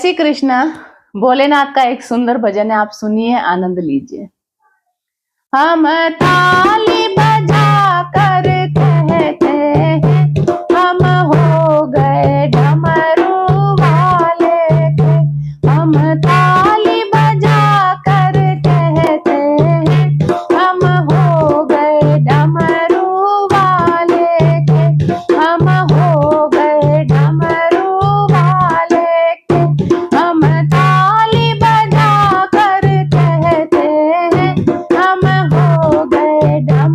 श्री कृष्ण। भोलेनाथ का एक सुंदर भजन है, आप सुनिए, आनंद लीजिए। हम ताली बजा कर कहते हैं, हम हो गए डमरू वाले के। हम ताली बजा कर कहते हैं, हम हो गए डमरू वाले के। हम हो गए डमरू वाले के। हम ताली बजा कर कहते हैं, हम हो गए डमरू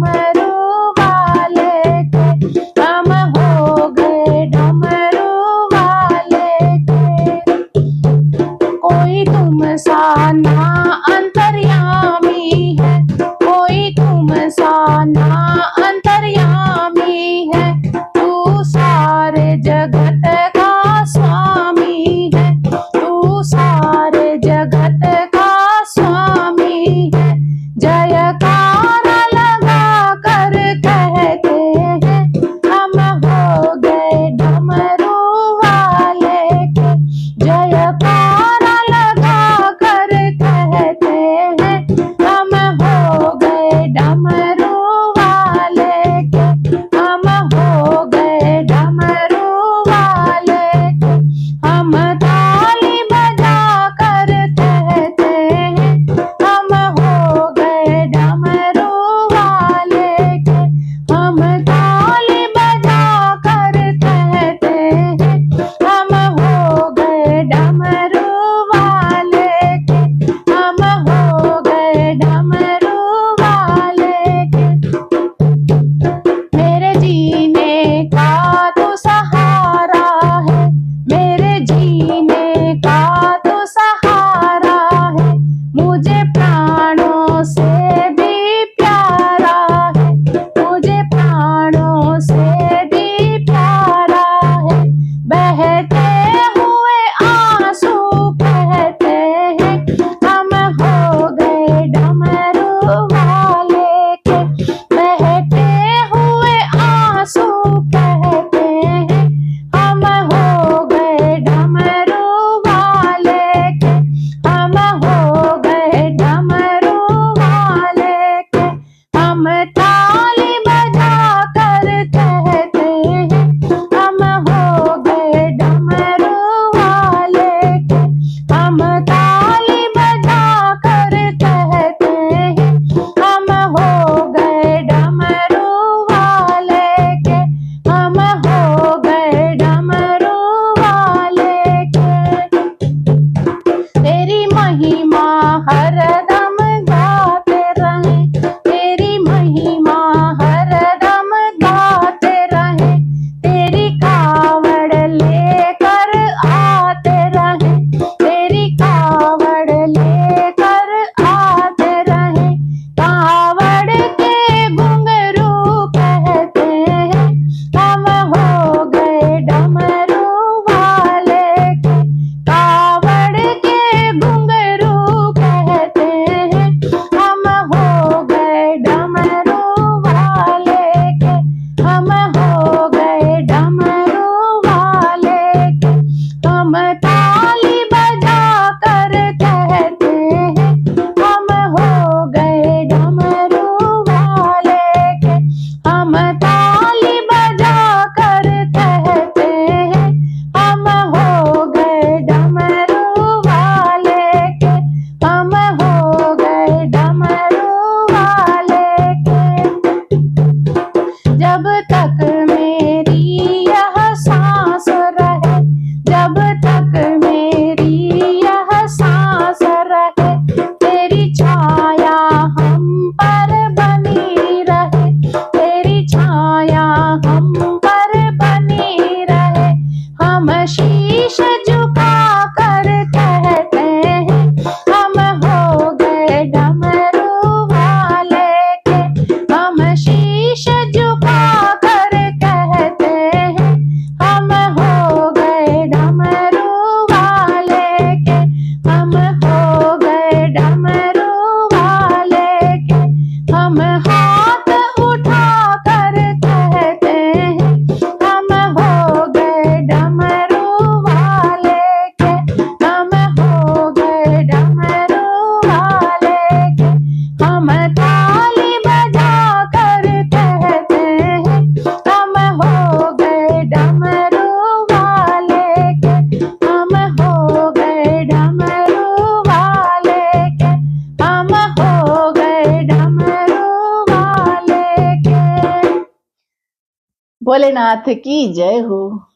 भोलेनाथ की जय हो।